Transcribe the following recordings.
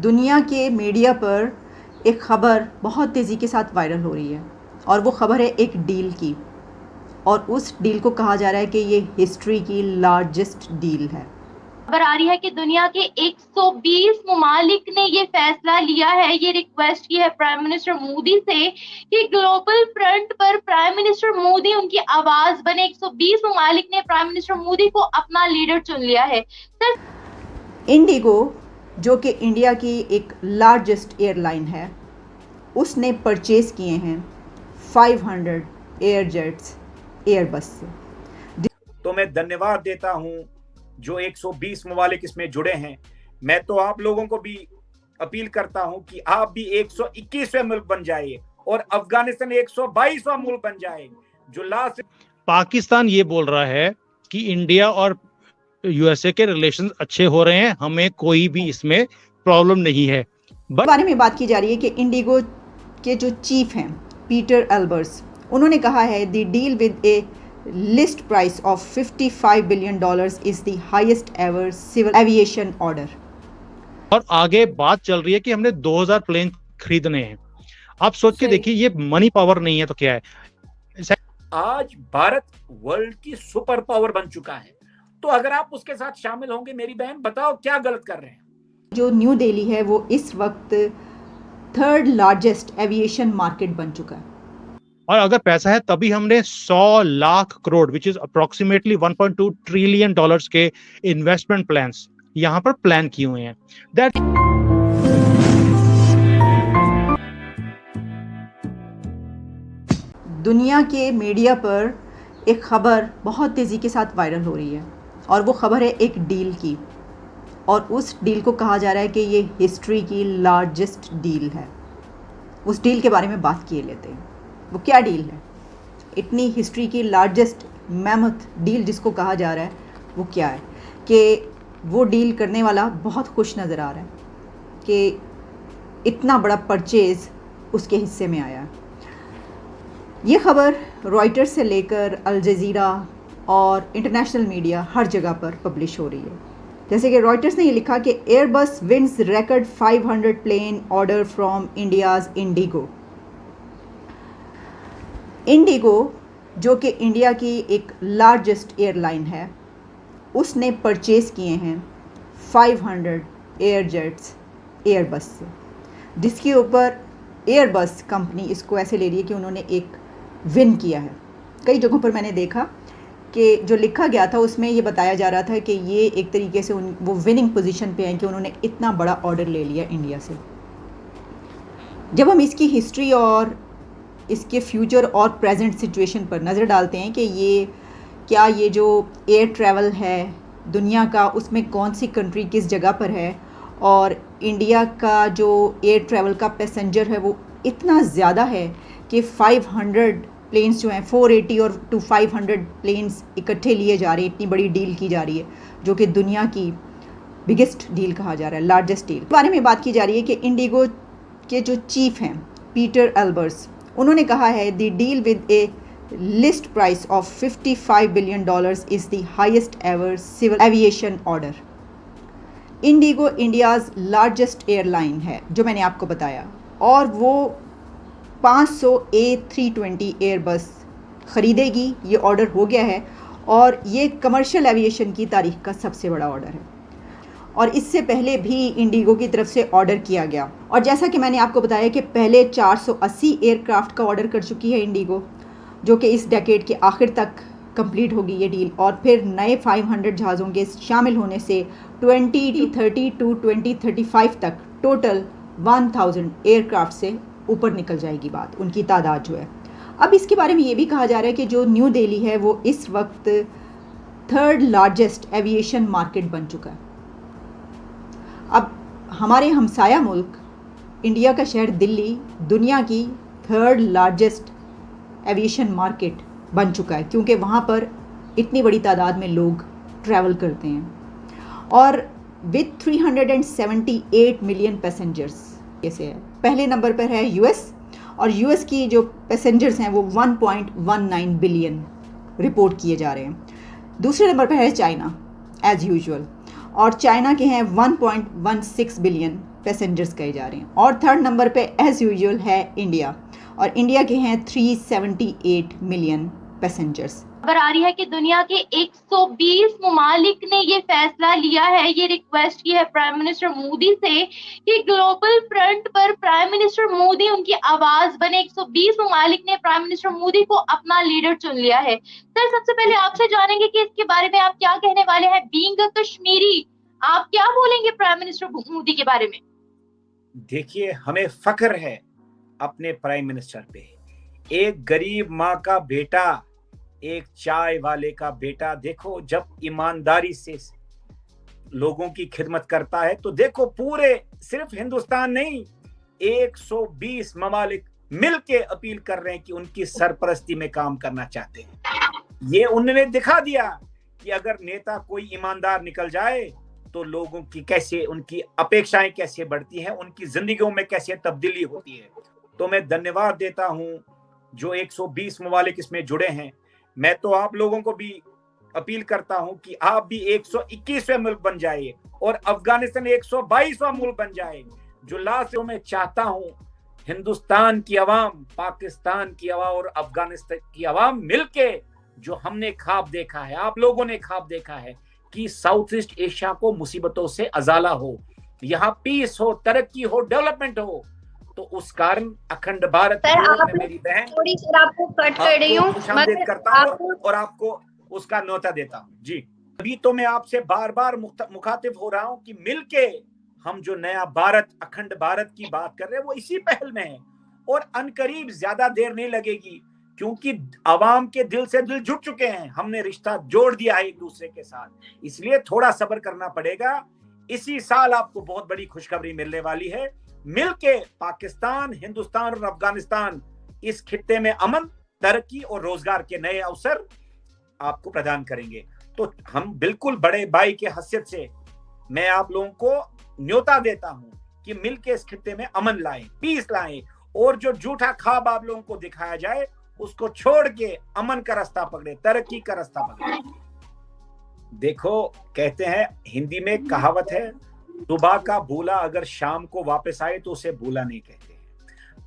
दुनिया के मीडिया पर एक ख़बर बहुत तेज़ी के साथ वायरल हो रही है और वो ख़बर है एक डील की। और उस डील को कहा जा रहा है कि ये हिस्ट्री की लार्जेस्ट डील है। खबर आ रही है कि दुनिया के 120 ममालिक ने ये फैसला लिया है, ये रिक्वेस्ट की है प्राइम मिनिस्टर मोदी से कि ग्लोबल फ्रंट पर प्राइम मिनिस्टर मोदी उनकी आवाज बने। 120 ममालिक ने प्राइम मिनिस्टर मोदी को अपना लीडर चुन लिया है। सर, इंडिगो जो कि इंडिया की एक लार्जेस्ट एयरलाइन है, उसने परचेज़ किए हैं 500 एयर जेट्स एयरबस से। तो मैं धन्यवाद देता हूं जो 120 ममालिक इसमें जुड़े हैं। मैं तो आप लोगों को भी अपील करता हूं कि आप भी 121वें मुल्क बन जाइए और अफगानिस्तान 122वां मुल्क बन जाए। जो लास्ट पाकिस्तान ये बोल रहा है कि इंडिया और यूएसए के रिलेशन अच्छे हो रहे हैं, हमें कोई भी इसमें प्रॉब्लम नहीं है। बारे में बात की जा रही है कि इंडिगो के जो चीफ हैं पीटर एल्बर्स, उन्होंने कहा है the deal with a list price of $55 billion is the highest ever civil aviation order. और आगे बात चल रही है कि हमने 2000 प्लेन खरीदने हैं। आप सोच के देखिए, ये मनी पावर नहीं है तो क्या है। आज भारत वर्ल्ड की सुपर पावर बन चुका है, तो अगर आप उसके साथ शामिल होंगे, मेरी बहन बताओ क्या गलत कर रहे हैं। जो न्यू दिल्ली है वो इस वक्त 3rd लार्जेस्ट एविएशन मार्केट बन चुका है। और अगर पैसा है तभी हमने 100 lakh crore which is approximately 1.2 trillion dollars के इन्वेस्टमेंट प्लान्स यहां पर प्लान किए हुए हैं। दैट दुनिया के मीडिया पर एक ख़बर बहुत तेज़ी के साथ वायरल हो रही है और वो ख़बर है एक डील की। और उस डील को कहा जा रहा है कि ये हिस्ट्री की लार्जेस्ट डील है। उस डील के बारे में बात किए लेते हैं। वो क्या डील है? इतनी हिस्ट्री की लार्जेस्ट मैमथ डील जिसको कहा जा रहा है, वो क्या है? कि वो डील करने वाला बहुत खुश नज़र आ रहा है कि इतना बड़ा परचेज़ उसके हिस्से में आया। ये ख़बर रॉयटर्स से लेकर अल जज़ीरा और इंटरनेशनल मीडिया हर जगह पर पब्लिश हो रही है। जैसे कि रॉयटर्स ने ये लिखा कि Airbus wins record 500 plane order from India's IndiGo. IndiGo जो कि इंडिया की एक लार्जेस्ट एयरलाइन है, उसने परचेज़ किए हैं 500 एयर जेट्स एयरबस से, जिसके ऊपर एयरबस कंपनी इसको ऐसे ले रही है कि उन्होंने एक विन किया है। कई जगहों पर मैंने देखा कि जो लिखा गया था उसमें ये बताया जा रहा था कि ये एक तरीके से वो विनिंग पोजीशन पे हैं कि उन्होंने इतना बड़ा ऑर्डर ले लिया इंडिया से। जब हम इसकी हिस्ट्री और इसके फ्यूचर और प्रेजेंट सिचुएशन पर नज़र डालते हैं कि ये जो एयर ट्रैवल है दुनिया का, उसमें कौन सी कंट्री किस जगह पर है, और इंडिया का जो एयर ट्रैवल का पैसेंजर है वो इतना ज़्यादा है कि 500 प्लेन्स जो हैं 480 और 500 प्लेन्स इकट्ठे लिए जा रहे हैं। इतनी बड़ी डील की जा रही है जो कि दुनिया की बिगेस्ट डील कहा जा रहा है, लार्जेस्ट डील। बारे में बात की जा रही है कि इंडिगो के जो चीफ हैं पीटर एल्बर्स, उन्होंने कहा है the deal with a list price of $55 billion is the highest ever civil aviation order. IndiGo India's largest airline है जो मैंने आपको बताया, और वो 500 A320 एयरबस ख़रीदेगी। ये ऑर्डर हो गया है और ये कमर्शियल एविएशन की तारीख का सबसे बड़ा ऑर्डर है। और इससे पहले भी इंडिगो की तरफ से ऑर्डर किया गया, और जैसा कि मैंने आपको बताया कि पहले 480 एयरक्राफ्ट का ऑर्डर कर चुकी है इंडिगो, जो कि इस डेकेड के आखिर तक कंप्लीट होगी ये डील। और फिर नए 500 जहाज़ों के शामिल होने से 2030 टू 2035 तक टोटल 1000 एयरक्राफ्ट से ऊपर निकल जाएगी बात, उनकी तादाद जो है। अब इसके बारे में ये भी कहा जा रहा है कि जो न्यू दिल्ली है वो इस वक्त 3rd लार्जेस्ट एविएशन मार्केट बन चुका है। अब हमारे हमसाया मुल्क इंडिया का शहर दिल्ली दुनिया की 3rd लार्जेस्ट एविएशन मार्केट बन चुका है, क्योंकि वहाँ पर इतनी बड़ी तादाद में लोग ट्रैवल करते हैं। और विद 378 मिलियन पैसेंजर्स ऐसे है। पहले नंबर पर है यूएस, और यूएस की जो पैसेंजर्स हैं वो 1.19 बिलियन रिपोर्ट किए जा रहे हैं। दूसरे नंबर पर है चाइना एज़ यूजुअल, और चाइना के हैं 1.16 बिलियन पैसेंजर्स कहे जा रहे हैं। और थर्ड नंबर पे एज़ यूजुअल है इंडिया, और इंडिया के हैं 378 मिलियन पैसेंजर्स। खबर आ रही है कि दुनिया के 120 ममालिक ने ये फैसला लिया है, ये रिक्वेस्ट की है प्राइम मिनिस्टर मोदी से कि ग्लोबल फ्रंट पर प्राइम मिनिस्टर मोदी उनकी आवाज बने। 120 ममालिक ने प्राइम मिनिस्टर मोदी को अपना लीडर चुन लिया है। सर, सबसे पहले आपसे जानेंगे कि इसके बारे में आप क्या कहने वाले हैं। बीइंग अ कश्मीरी, आप क्या बोलेंगे प्राइम मिनिस्टर मोदी के बारे में? देखिए, हमें फख्र है अपने प्राइम मिनिस्टर पे। एक गरीब माँ का बेटा, एक चाय वाले का बेटा, देखो जब ईमानदारी से लोगों की खिदमत करता है तो देखो पूरे सिर्फ हिंदुस्तान नहीं 120 ममालिक मिलके अपील कर रहे हैं कि उनकी सरपरस्ती में काम करना चाहते हैं। ये उन्होंने दिखा दिया कि अगर नेता कोई ईमानदार निकल जाए तो लोगों की कैसे, उनकी अपेक्षाएं कैसे बढ़ती हैं, उनकी जिंदगियों में कैसे तब्दीली होती है। तो मैं धन्यवाद देता हूं जो 120 ममालिक इसमें जुड़े हैं। मैं तो आप लोगों को भी अपील करता हूं कि आप भी 121वें मुल्क बन जाइए और अफगानिस्तान 122वां मुल्क बन जाए। जो लास्ट में चाहता हूं, हिंदुस्तान की आवाम, पाकिस्तान की आवाम और अफगानिस्तान की आवाम मिलके जो हमने ख्वाब देखा है, आप लोगों ने ख्वाब देखा है कि साउथ ईस्ट एशिया को मुसीबतों से अजाला हो, यहाँ पीस हो, तरक्की हो, डेवलपमेंट हो, तो उस कारण अखंड भारत में मेरी बहन थोड़ी सर आपको कट कर रही हूँ, खुशामदीद करता हूँ और आपको उसका न्योता देता हूँ। जी, अभी तो मैं आपसे बार बार मुखातिब हो रहा हूँ कि मिलके हम जो नया भारत, अखंड भारत की बात कर रहे हैं वो इसी पहल में है और अनकरीब ज्यादा देर नहीं लगेगी क्योंकि आवाम के दिल से दिल जुड़ चुके हैं। हमने रिश्ता जोड़ दिया है एक दूसरे के साथ, इसलिए थोड़ा सब्र करना पड़ेगा। इसी साल आपको बहुत बड़ी खुशखबरी मिलने वाली है। मिलके पाकिस्तान, हिंदुस्तान और अफगानिस्तान इस खित्ते में अमन, तरक्की और रोजगार के नए अवसर आपको प्रदान करेंगे। तो हम बिल्कुल बड़े भाई के हैसियत से मैं आप लोगों को न्योता देता हूं कि मिलके इस खित्ते में अमन लाएं, पीस लाएं और जो झूठा ख्वाब आप लोगों को दिखाया जाए उसको छोड़ के अमन का रास्ता पकड़े, तरक्की का रास्ता पकड़े। देखो, कहते हैं हिंदी में कहावत है, सुबह का भूला अगर शाम को वापस आए तो उसे भूला नहीं कहते।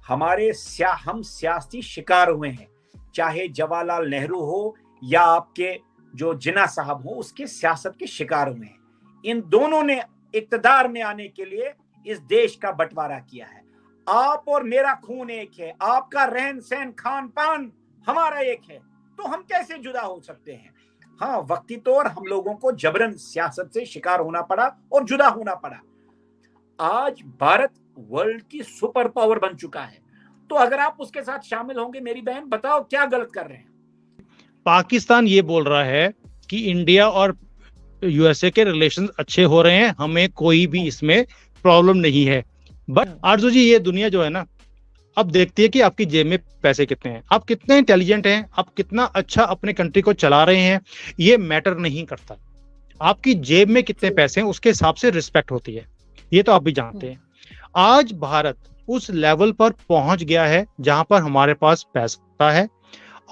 हम सियासी शिकार हुए हैं, चाहे जवाहरलाल नेहरू हो या आपके जो जिन्ना साहब हो, उसके सियासत के शिकार हुए हैं। इन दोनों ने इक्तदार में आने के लिए इस देश का बंटवारा किया है। आप और मेरा खून एक है, आपका रहन सहन खान पान हमारा एक है, तो हम कैसे जुदा हो सकते हैं। हाँ, वक्ती तौर हम लोगों को जबरन सियासत से शिकार होना पड़ा और जुदा होना पड़ा। आज भारत वर्ल्ड की सुपर पावर बन चुका है, तो अगर आप उसके साथ शामिल होंगे, मेरी बहन बताओ क्या गलत कर रहे हैं। पाकिस्तान ये बोल रहा है कि इंडिया और यूएसए के रिलेशंस अच्छे हो रहे हैं, हमें कोई भी इसमें प्रॉब्लम नहीं है। बट आरजू जी, ये दुनिया जो है ना, अब देखती है कि आपकी जेब में पैसे कितने हैं, आप कितने इंटेलिजेंट हैं, आप कितना अच्छा अपने कंट्री को चला रहे हैं, ये मैटर नहीं करता। आपकी जेब में कितने पैसे हैं उसके हिसाब से रिस्पेक्ट होती है, ये तो आप भी जानते हैं। आज भारत उस लेवल पर पहुंच गया है जहां पर हमारे पास पैसा है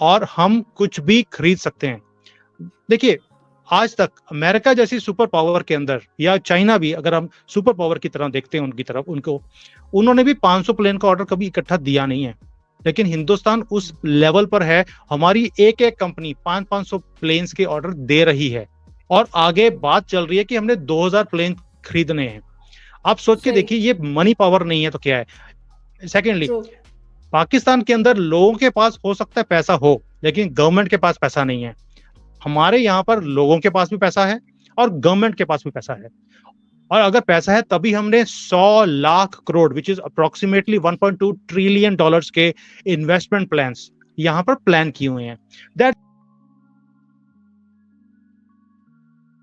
और हम कुछ भी खरीद सकते हैं। देखिए, आज तक अमेरिका जैसी सुपर पावर के अंदर या चाइना भी, अगर हम सुपर पावर की तरह देखते हैं उनकी तरफ, उन्होंने भी 500 प्लेन का ऑर्डर कभी इकट्ठा दिया नहीं है। लेकिन हिंदुस्तान उस लेवल पर है, हमारी एक एक कंपनी 500 प्लेन्स के ऑर्डर दे रही है और आगे बात चल रही है कि हमने 2000 प्लेन खरीदने हैं। आप सोच के देखिए, ये मनी पावर नहीं है तो क्या है। सेकेंडली, पाकिस्तान के अंदर लोगों के पास हो सकता है पैसा हो, लेकिन गवर्नमेंट के पास पैसा नहीं है। हमारे यहाँ पर लोगों के पास भी पैसा है और गवर्नमेंट के पास भी पैसा है, और अगर पैसा है तभी हमने 100 lakh crore which is approximately 1.2 trillion dollars के इन्वेस्टमेंट प्लान्स यहाँ पर प्लान किए हुए हैं। दैट